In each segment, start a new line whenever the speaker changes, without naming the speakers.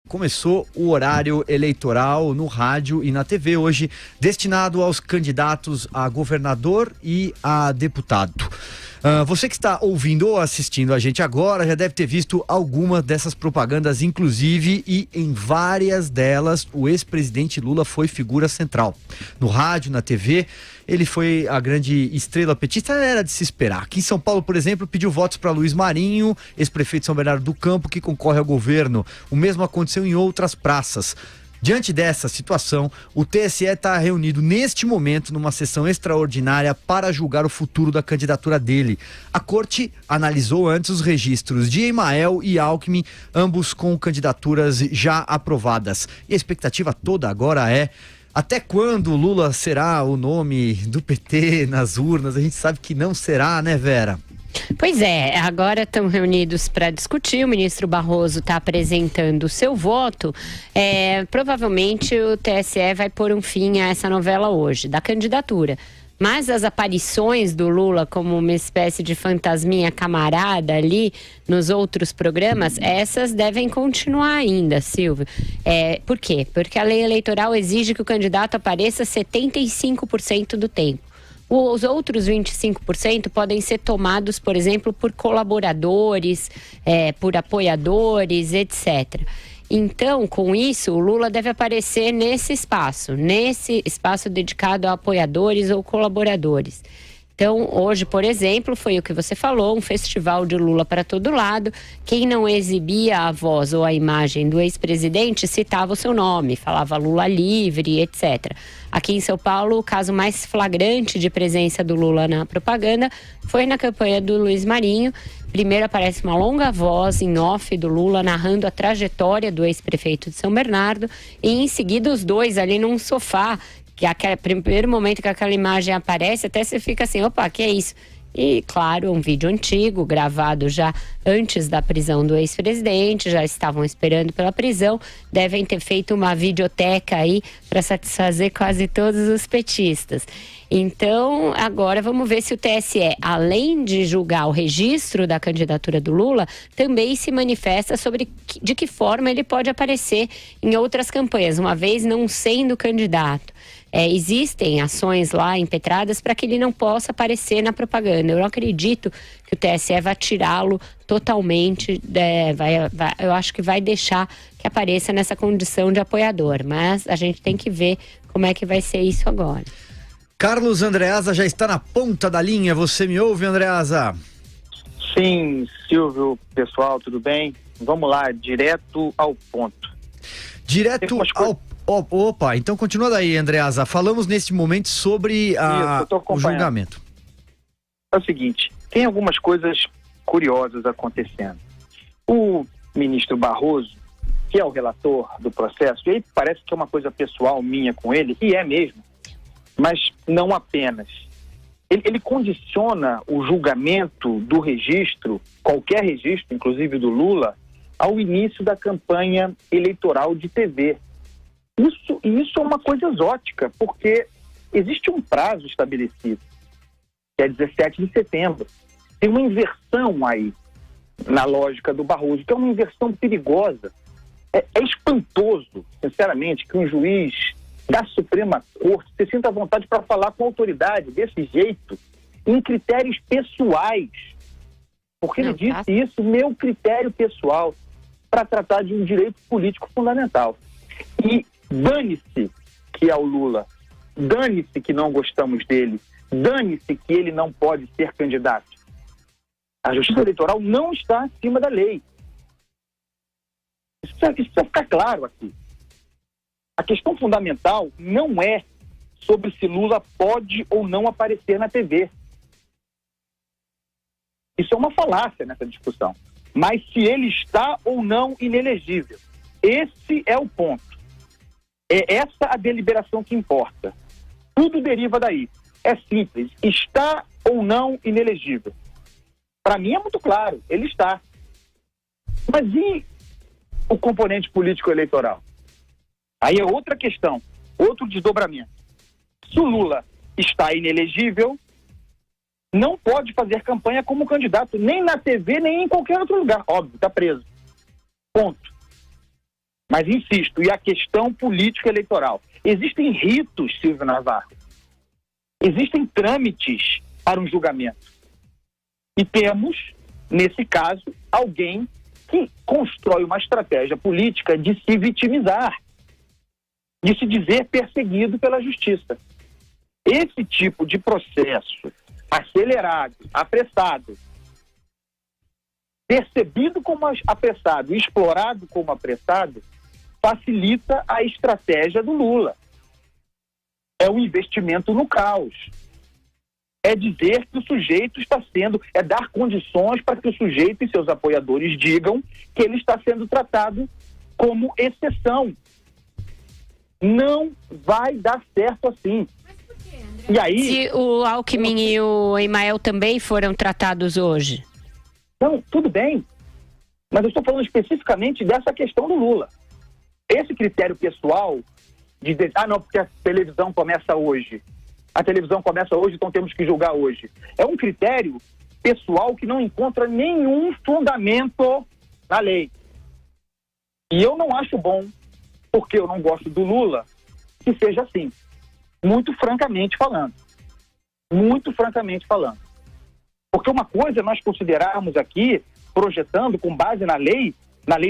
Começou o horário eleitoral no rádio e na TV hoje, destinado aos candidatos a governador e a deputado. Você que está ouvindo ou assistindo a gente agora já deve ter visto alguma dessas propagandas, inclusive, e em várias delas o ex-presidente Lula foi figura central. No rádio, na TV, ele foi a grande estrela petista, era de se esperar. Aqui em São Paulo, por exemplo, pediu votos para Luiz Marinho, ex-prefeito de São Bernardo do Campo, que concorre ao governo. O mesmo aconteceu em outras praças. Diante dessa situação, o TSE está reunido neste momento numa sessão extraordinária para julgar o futuro da candidatura dele. A corte analisou antes os registros de Emael e Alckmin, ambos com candidaturas já aprovadas. E a expectativa toda agora é: até quando Lula será o nome do PT nas urnas? A gente sabe que não será, né, Vera?
Pois é, agora estão reunidos para discutir. O ministro Barroso está apresentando o seu voto. Provavelmente o TSE vai pôr um fim a essa novela hoje, da candidatura. Mas as aparições do Lula como uma espécie de fantasminha camarada ali nos outros programas, essas devem continuar ainda, Silvio. Por quê? Porque a lei eleitoral exige que o candidato apareça 75% do tempo. Os outros 25% podem ser tomados, por exemplo, por colaboradores, por apoiadores, etc. Então, com isso, o Lula deve aparecer nesse espaço dedicado a apoiadores ou colaboradores. Então, hoje, por exemplo, foi o que você falou, um festival de Lula para todo lado. Quem não exibia a voz ou a imagem do ex-presidente citava o seu nome, falava Lula livre, etc. Aqui em São Paulo, o caso mais flagrante de presença do Lula na propaganda foi na campanha do Luiz Marinho. Primeiro aparece uma longa voz em off do Lula narrando a trajetória do ex-prefeito de São Bernardo e em seguida os dois ali num sofá, que aquele primeiro momento que aquela imagem aparece, até você fica assim, opa, que é isso? E, claro, um vídeo antigo, gravado já antes da prisão do ex-presidente, já estavam esperando pela prisão, devem ter feito uma videoteca aí para satisfazer quase todos os petistas. Então, agora vamos ver se o TSE, além de julgar o registro da candidatura do Lula, também se manifesta sobre de que forma ele pode aparecer em outras campanhas, uma vez não sendo candidato. Existem ações lá impetradas para que ele não possa aparecer na propaganda. Eu não acredito que o TSE vai tirá-lo totalmente, eu acho que vai deixar que apareça nessa condição de apoiador, mas a gente tem que ver como é que vai ser isso agora.
Carlos Andreasa já está na ponta da linha, você me ouve, Andreasa?
Sim, Silvio, pessoal, tudo bem? Vamos lá, direto ao ponto.
Direto ao Opa, então continua daí, Andreasa. Falamos neste momento sobre o julgamento.
É o seguinte, tem algumas coisas curiosas acontecendo. O ministro Barroso, que é o relator do processo, e aí parece que é uma coisa pessoal minha com ele, e é mesmo, mas não apenas. Ele condiciona o julgamento do registro, qualquer registro, inclusive do Lula, ao início da campanha eleitoral de TV. Isso é uma coisa exótica, porque existe um prazo estabelecido, que é 17 de setembro. Tem uma inversão aí na lógica do Barroso, que é uma inversão perigosa. É espantoso, sinceramente, que um juiz da Suprema Corte se sinta à vontade para falar com autoridade desse jeito, em critérios pessoais. Porque ele disse isso, meu critério pessoal, para tratar de um direito político fundamental. E dane-se que é o Lula, dane-se que não gostamos dele, dane-se que ele não pode ser candidato. A Justiça Eleitoral não está acima da lei. Isso precisa ficar claro aqui. A questão fundamental não é sobre se Lula pode ou não aparecer na TV. Isso é uma falácia nessa discussão. Mas se ele está ou não inelegível. Esse é o ponto. É essa a deliberação que importa. Tudo deriva daí. É simples. Está ou não inelegível? Para mim é muito claro. Ele está. Mas e o componente político-eleitoral? Aí é outra questão. Outro desdobramento. Se o Lula está inelegível, não pode fazer campanha como candidato, nem na TV, nem em qualquer outro lugar. Óbvio, está preso. Ponto. Mas insisto, e a questão político-eleitoral. Existem ritos, Silvio Navarro. Existem trâmites para um julgamento. E temos, nesse caso, alguém que constrói uma estratégia política de se vitimizar, de se dizer perseguido pela justiça. Esse tipo de processo acelerado, apressado, percebido como apressado, explorado como apressado, facilita a estratégia do Lula. É um investimento no caos. É dizer que o sujeito está sendo, é dar condições para que o sujeito e seus apoiadores digam que ele está sendo tratado como exceção. Não vai dar certo assim. E aí,
se o Alckmin e o Emael também foram tratados hoje?
Não, tudo bem. Mas eu estou falando especificamente dessa questão do Lula. Esse critério pessoal de não, porque a televisão começa hoje. A televisão começa hoje, então temos que julgar hoje. É um critério pessoal que não encontra nenhum fundamento na lei. E eu não acho bom, porque eu não gosto do Lula, que seja assim. Muito francamente falando. Muito francamente falando. Porque uma coisa é nós considerarmos aqui, projetando com base na lei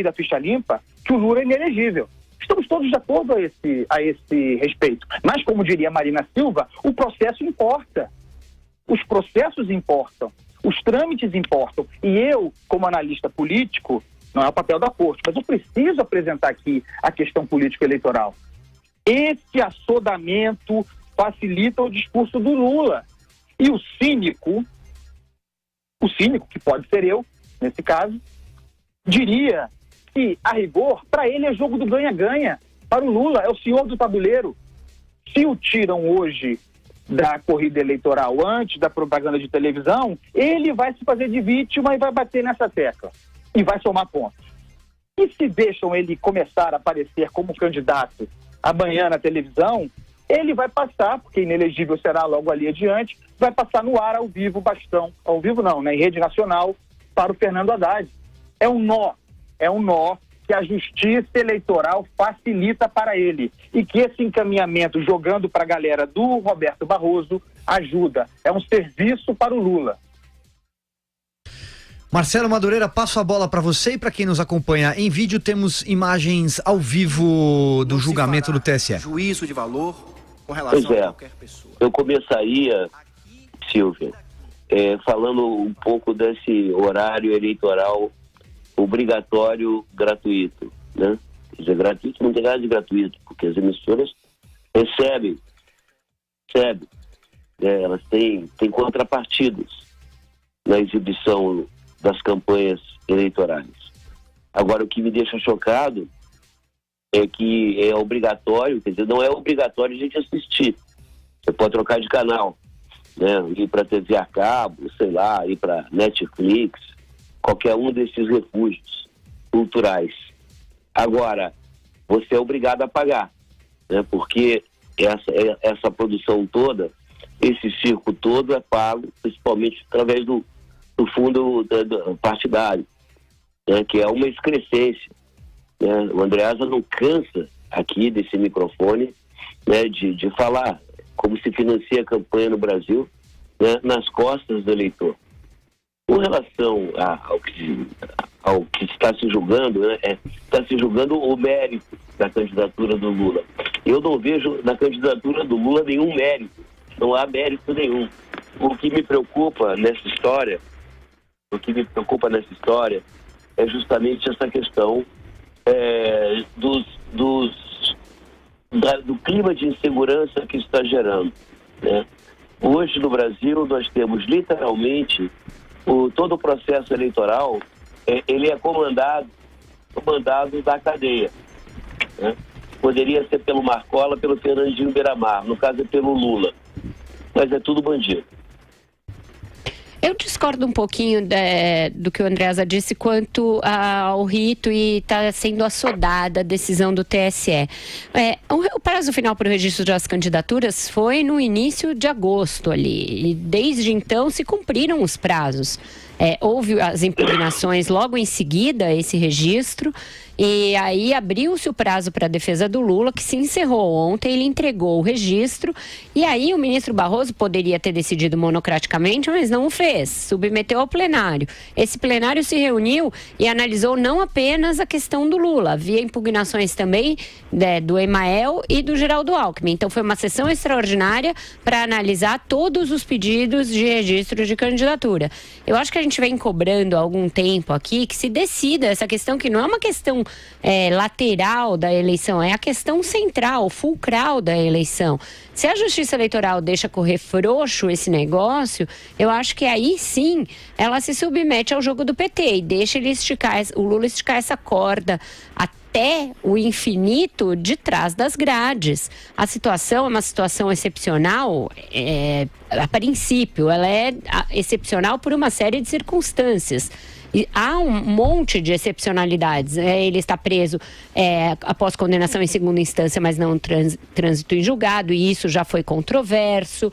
da ficha limpa, que o Lula é inelegível. Estamos todos de acordo a esse respeito. Mas, como diria Marina Silva, o processo importa. Os processos importam. Os trâmites importam. E eu, como analista político, não é o papel da corte, mas eu preciso apresentar aqui a questão político-eleitoral. Esse assodamento facilita o discurso do Lula. E o cínico, que pode ser eu, nesse caso, diria que, a rigor, para ele é jogo do ganha-ganha. Para o Lula, é o senhor do tabuleiro. Se o tiram hoje da corrida eleitoral, antes da propaganda de televisão, ele vai se fazer de vítima e vai bater nessa tecla. E vai somar pontos. E se deixam ele começar a aparecer como candidato amanhã na televisão, ele vai passar, porque inelegível será logo ali adiante, vai passar no ar ao vivo bastão, ao vivo não, né, em rede nacional, para o Fernando Haddad. É um nó que a justiça eleitoral facilita para ele. E que esse encaminhamento, jogando para a galera do Roberto Barroso, ajuda. É um serviço para o Lula.
Marcelo Madureira, passo a bola para você e para quem nos acompanha em vídeo. Temos imagens ao vivo do julgamento do TSE.
Juízo de valor com relação a qualquer pessoa.
Eu começaria, Silvia, falando um pouco desse horário eleitoral obrigatório gratuito, né? Quer dizer, gratuito não tem nada de gratuito, porque as emissoras recebem, né? Elas têm contrapartidas na exibição das campanhas eleitorais. Agora, o que me deixa chocado é que é obrigatório, quer dizer, não é obrigatório a gente assistir. Você pode trocar de canal, né? Ir para TV a cabo, sei lá, ir para Netflix, qualquer um desses refúgios culturais. Agora, você é obrigado a pagar, né? Porque essa produção toda, esse circo todo é pago, principalmente através do fundo partidário, né? Que é uma excrescência, né? O Andreasa não cansa aqui desse microfone, né? de falar como se financia a campanha no Brasil, né? Nas costas do eleitor. Com relação ao que está se julgando, né, está se julgando o mérito da candidatura do Lula. Eu não vejo na candidatura do Lula nenhum mérito, não há mérito nenhum. O que me preocupa nessa história é justamente essa questão do clima de insegurança que está gerando, né? Hoje no Brasil nós temos literalmente todo o processo eleitoral, ele é comandado da cadeia, né? Poderia ser pelo Marcola, pelo Fernandinho Beiramar, no caso é pelo Lula, mas é tudo bandido.
Eu discordo um pouquinho do que o Andreasa disse quanto ao rito e está sendo assodada a decisão do TSE. O prazo final para o registro das candidaturas foi no início de agosto ali, e desde então se cumpriram os prazos. houve as impugnações logo em seguida, esse registro, e aí abriu-se o prazo para a defesa do Lula, que se encerrou ontem. Ele entregou o registro, e aí o ministro Barroso poderia ter decidido monocraticamente, mas não o fez, submeteu ao plenário. Esse plenário se reuniu e analisou não apenas a questão do Lula, havia impugnações também do Emael e do Geraldo Alckmin. Então foi uma sessão extraordinária para analisar todos os pedidos de registro de candidatura. Eu acho que a gente vem cobrando há algum tempo aqui que se decida essa questão, que não é uma questão lateral da eleição, é a questão central, fulcral da eleição. Se a Justiça Eleitoral deixa correr frouxo esse negócio, eu acho que aí sim ela se submete ao jogo do PT e deixa o Lula esticar essa corda até o infinito de trás das grades. A situação é uma situação excepcional, a princípio, ela é excepcional por uma série de circunstâncias. E há um monte de excepcionalidades. Ele está preso após condenação em segunda instância, mas não trânsito em julgado, e isso já foi controverso,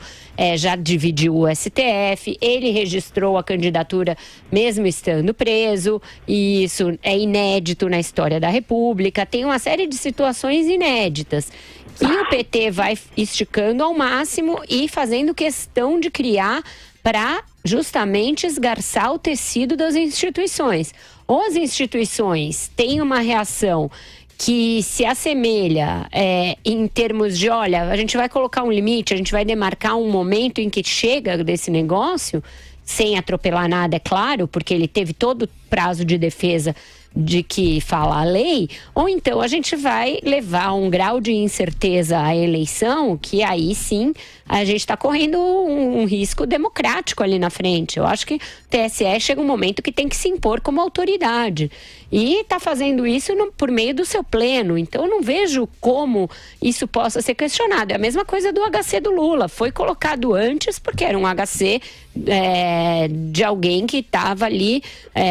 já dividiu o STF. Ele registrou a candidatura mesmo estando preso, e isso é inédito na história da República. Tem uma série de situações inéditas. E o PT vai esticando ao máximo e fazendo questão de criar para justamente esgarçar o tecido das instituições. Ou as instituições têm uma reação que se assemelha em termos de, olha, a gente vai colocar um limite, a gente vai demarcar um momento em que chega desse negócio, sem atropelar nada, é claro, porque ele teve todo o prazo de defesa de que fala a lei, ou então a gente vai levar um grau de incerteza à eleição, que aí sim a gente está correndo um risco democrático ali na frente. Eu acho que o TSE chega um momento que tem que se impor como autoridade. E está fazendo isso por meio do seu pleno. Então eu não vejo como isso possa ser questionado. É a mesma coisa do HC do Lula. Foi colocado antes porque era um HC de alguém que estava ali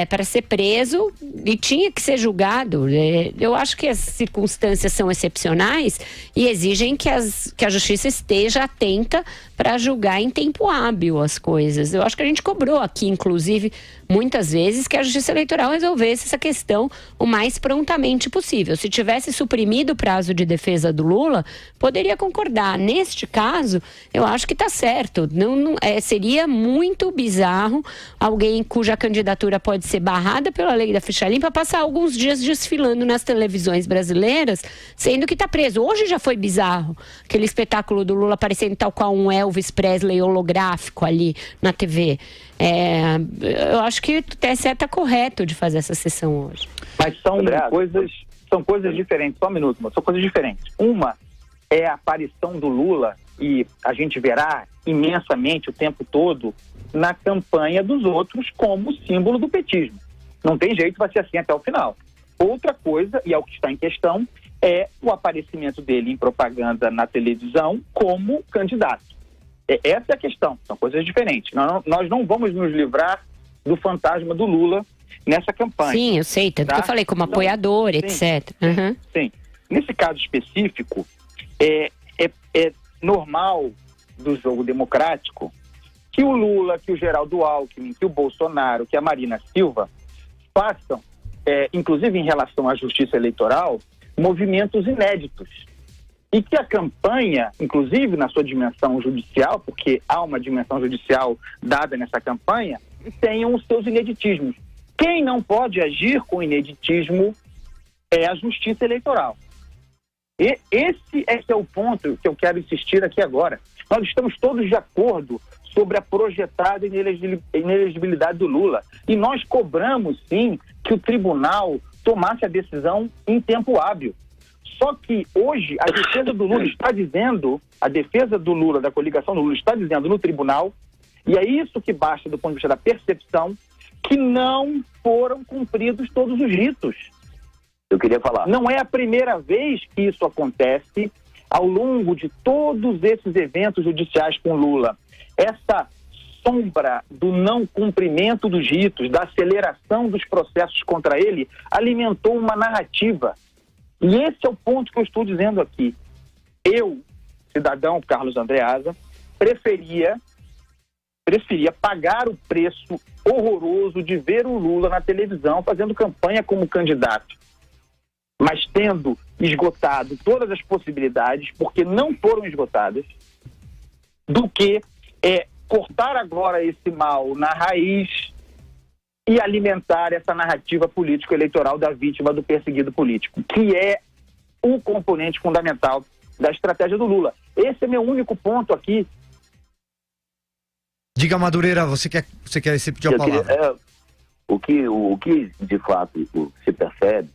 para ser preso e tinha que ser julgado. Eu acho que as circunstâncias são excepcionais e exigem que a justiça esteja atenta para julgar em tempo hábil as coisas. Eu acho que a gente cobrou aqui, inclusive, muitas vezes, que a Justiça Eleitoral resolvesse essa questão o mais prontamente possível. Se tivesse suprimido o prazo de defesa do Lula, poderia concordar. Neste caso, eu acho que está certo. Seria muito bizarro alguém cuja candidatura pode ser barrada pela lei da ficha limpa passar alguns dias desfilando nas televisões brasileiras, sendo que está preso. Hoje já foi bizarro aquele espetáculo do Lula aparecendo tal qual um Elvis Presley holográfico ali na TV. Eu acho que o TSE está correto de fazer essa sessão hoje.
Mas são coisas diferentes. Só um minuto, mas são coisas diferentes. Uma é a aparição do Lula, e a gente verá imensamente o tempo todo na campanha dos outros como símbolo do petismo. Não tem jeito, vai ser assim até o final. Outra coisa, e é o que está em questão, é o aparecimento dele em propaganda na televisão como candidato. Essa é a questão, são coisas diferentes. Nós não vamos nos livrar do fantasma do Lula nessa campanha.
Sim, eu sei, tanto que eu falei como apoiador, sim, etc. Uhum.
Sim. Nesse caso específico, é normal do jogo democrático que o Lula, que o Geraldo Alckmin, que o Bolsonaro, que a Marina Silva façam, inclusive em relação à justiça eleitoral, movimentos inéditos. E que a campanha, inclusive na sua dimensão judicial, porque há uma dimensão judicial dada nessa campanha, tenham os seus ineditismos. Quem não pode agir com ineditismo é a justiça eleitoral. E esse é o ponto que eu quero insistir aqui agora. Nós estamos todos de acordo sobre a projetada inelegibilidade do Lula. E nós cobramos, sim, que o tribunal tomasse a decisão em tempo hábil. Só que hoje a defesa do Lula está dizendo, a defesa do Lula, da coligação do Lula, está dizendo no tribunal, e é isso que basta do ponto de vista da percepção, que não foram cumpridos todos os ritos.
Eu queria falar.
Não é a primeira vez que isso acontece ao longo de todos esses eventos judiciais com Lula. Essa sombra do não cumprimento dos ritos, da aceleração dos processos contra ele, alimentou uma narrativa. E esse é o ponto que eu estou dizendo aqui. Eu, cidadão Carlos Andreasa, preferia preferia pagar o preço horroroso de ver o Lula na televisão fazendo campanha como candidato, mas tendo esgotado todas as possibilidades, porque não foram esgotadas, do que cortar agora esse mal na raiz e alimentar essa narrativa político-eleitoral da vítima do perseguido político, que é o componente fundamental da estratégia do Lula. Esse é meu único ponto aqui.
Diga, Madureira, você quer repetir a palavra?
O que de fato se percebe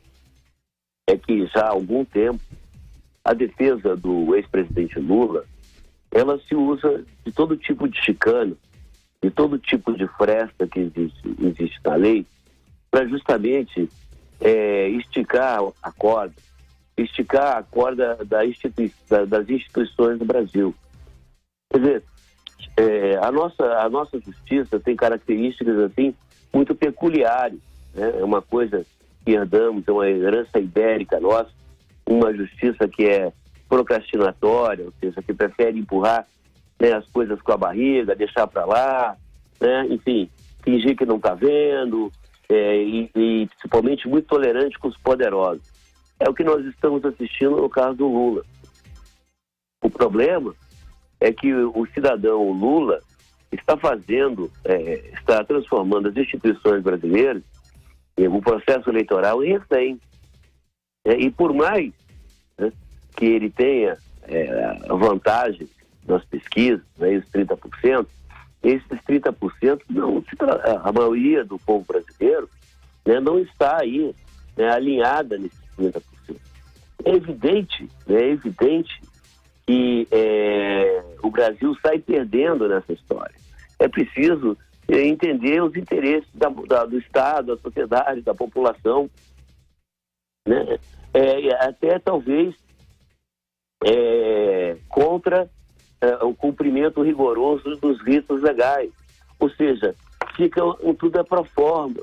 é que já há algum tempo a defesa do ex-presidente Lula, ela se usa de todo tipo de chicane, de todo tipo de fresta que existe na lei, para justamente esticar a corda das instituições do Brasil. Quer dizer, a nossa justiça tem características assim muito peculiares, né? É uma coisa que herdamos, é uma herança ibérica nossa, uma justiça que é procrastinatória, ou seja, que prefere empurrar, né, as coisas com a barriga, deixar para lá, né? Enfim, fingir que não está vendo, e principalmente muito tolerante com os poderosos. É o que nós estamos assistindo no caso do Lula. O problema é que o cidadão Lula está transformando as instituições brasileiras, o processo eleitoral, em refém. E por mais, né, que ele tenha a vantagem nas pesquisas, né, os 30%, esses 30%, a maioria do povo brasileiro, né, não está aí, né, alinhada nesses 30%. É evidente que o Brasil sai perdendo nessa história. É preciso entender os interesses do Estado, da sociedade, da população, né? Até talvez contra o cumprimento rigoroso dos ritos legais. Ou seja, tudo é pro forma,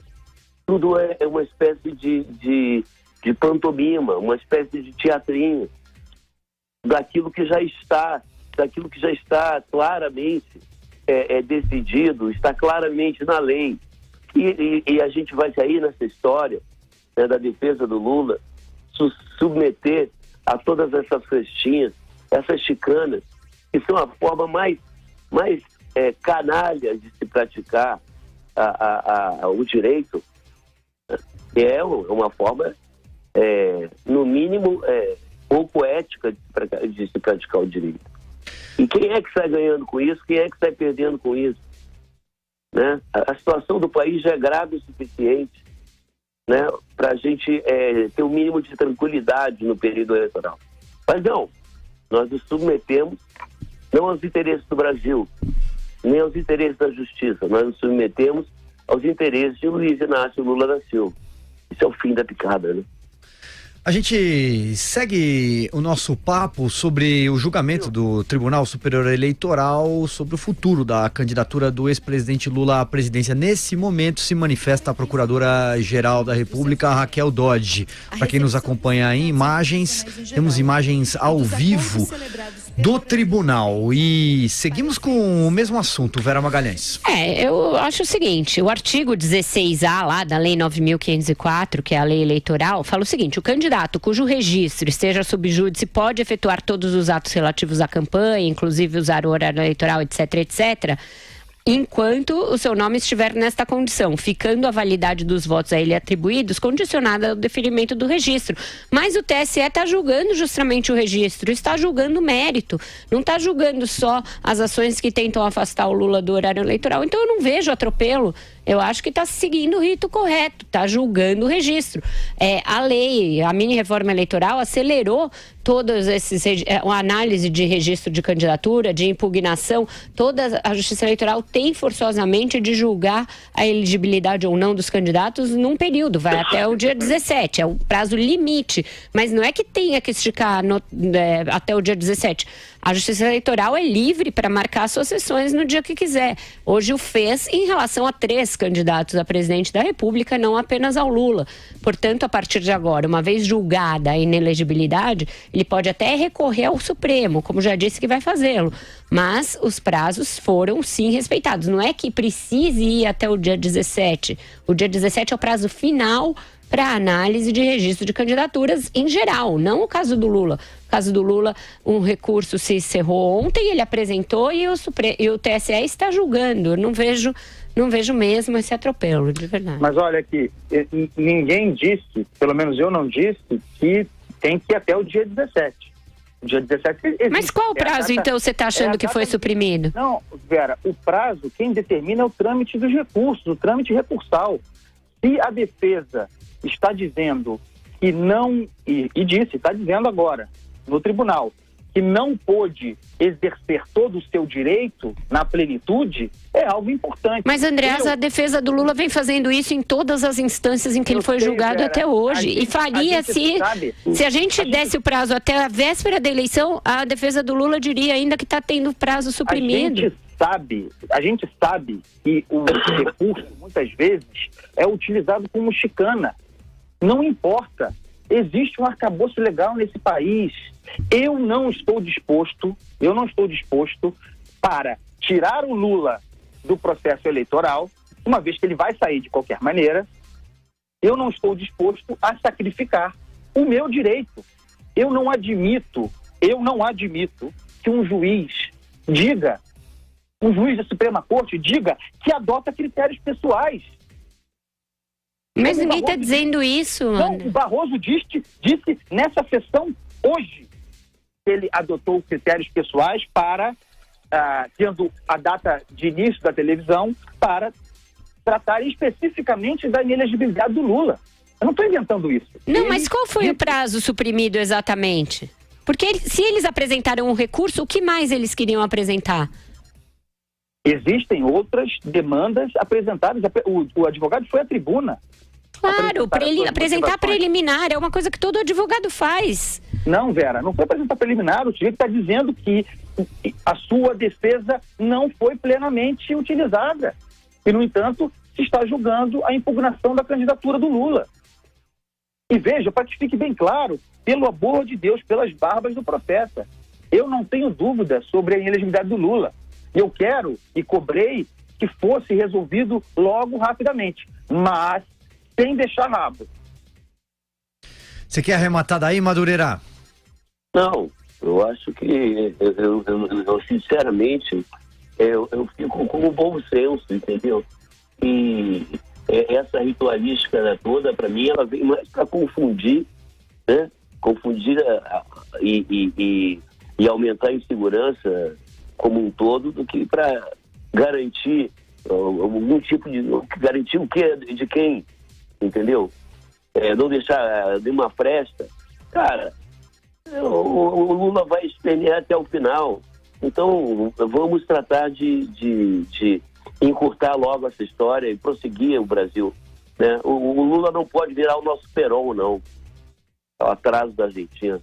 tudo é uma espécie de pantomima, uma espécie de teatrinho daquilo que já está claramente decidido, está claramente na lei. E a gente vai sair nessa história, né, da defesa do Lula, submeter a todas essas festinhas, essas chicanas, que são a forma mais canalha de se praticar o direito, que é uma forma, no mínimo, pouco ética de se praticar o direito. E quem é que sai ganhando com isso? Quem é que sai perdendo com isso? Né? A situação do país já é grave o suficiente, né, para a gente ter um mínimo de tranquilidade no período eleitoral. Mas não, nós nos submetemos não aos interesses do Brasil, nem aos interesses da justiça, nós nos submetemos aos interesses de Luiz Inácio Lula da Silva. Isso é o fim da picada, né?
A gente segue o nosso papo sobre o julgamento do Tribunal Superior Eleitoral sobre o futuro da candidatura do ex-presidente Lula à presidência. Nesse momento se manifesta a Procuradora-Geral da República, Raquel Dodge. Para quem nos acompanha em imagens, temos imagens ao vivo do tribunal. E seguimos com o mesmo assunto, Vera Magalhães.
Eu acho o seguinte, o artigo 16A lá da Lei 9.504, que é a lei eleitoral, fala o seguinte: o candidato cujo registro esteja sob júdice pode efetuar todos os atos relativos à campanha, inclusive usar o horário eleitoral, etc., enquanto o seu nome estiver nesta condição, ficando a validade dos votos a ele atribuídos condicionada ao deferimento do registro. Mas o TSE está julgando justamente o registro, está julgando o mérito, não está julgando só as ações que tentam afastar o Lula do horário eleitoral. Então eu não vejo atropelo. Eu acho que está seguindo o rito correto, está julgando o registro. A lei, a mini-reforma eleitoral acelerou todas a análise de registro de candidatura, de impugnação. Toda a Justiça Eleitoral tem forçosamente de julgar a elegibilidade ou não dos candidatos num período, vai até o dia 17, é o prazo limite. Mas não é que tenha que esticar até o dia 17. A Justiça Eleitoral é livre para marcar suas sessões no dia que quiser. Hoje o fez em relação a 3 candidatos a presidente da República, não apenas ao Lula. Portanto, a partir de agora, uma vez julgada a inelegibilidade, ele pode até recorrer ao Supremo, como já disse que vai fazê-lo. Mas os prazos foram, sim, respeitados. Não é que precise ir até o dia 17. O dia 17 é o prazo final para análise de registro de candidaturas em geral, não o caso do Lula. No caso do Lula, um recurso se encerrou ontem, ele apresentou e o TSE está julgando. Eu não vejo mesmo esse atropelo, de verdade.
Mas olha aqui, ninguém disse, pelo menos eu não disse, que tem que ir até o dia 17. O dia 17 existe.
Mas qual o prazo, então, você está achando que foi suprimido?
Não, Vera, o prazo, quem determina é o trâmite dos recursos, o trâmite recursal. Se a defesa está dizendo que não, está dizendo agora, no tribunal, que não pôde exercer todo o seu direito na plenitude, é algo importante.
Mas, Andreasa, a defesa do Lula vem fazendo isso em todas as instâncias em que ele foi julgado até hoje. E faria se a gente desse o prazo até a véspera da eleição, a defesa do Lula diria ainda que está tendo prazo suprimido.
A gente sabe que o recurso, muitas vezes, é utilizado como chicana. Não importa. Existe um arcabouço legal nesse país. Eu não estou disposto para tirar o Lula do processo eleitoral, uma vez que ele vai sair de qualquer maneira. Eu não estou disposto a sacrificar o meu direito. Eu não admito que um juiz da Suprema Corte diga que adota critérios pessoais.
Mas ninguém está dizendo isso, André.
Não, o Barroso disse nessa sessão hoje que ele adotou critérios pessoais para, tendo a data de início da televisão, para tratar especificamente da inelegibilidade do Lula. Eu não estou inventando isso.
Não, mas qual foi o prazo suprimido exatamente? Porque se eles apresentaram um recurso, o que mais eles queriam apresentar?
Existem outras demandas apresentadas. O advogado foi à tribuna.
Claro, apresentar preliminar é uma coisa que todo advogado faz.
Não, Vera, não foi apresentar preliminar. O sujeito está dizendo que a sua defesa não foi plenamente utilizada. E, no entanto, se está julgando a impugnação da candidatura do Lula. E veja, para que fique bem claro, pelo amor de Deus, pelas barbas do profeta, eu não tenho dúvida sobre a inelegibilidade do Lula. Eu quero e cobrei que fosse resolvido logo, rapidamente, mas sem deixar rabo.
Você quer arrematar daí, Madureira?
Não, eu acho que, eu sinceramente, eu fico com o bom senso, entendeu? E essa ritualística toda, para mim, ela vem mais para confundir, né? Confundir e aumentar a insegurança como um todo, do que para garantir algum tipo de... Garantir o quê? De quem? Entendeu? Não deixar nenhuma fresta. Cara, o Lula vai espernear até o final. Então, vamos tratar de encurtar logo essa história e prosseguir o Brasil, né? O Lula não pode virar o nosso Perón, não. É o atraso da Argentina.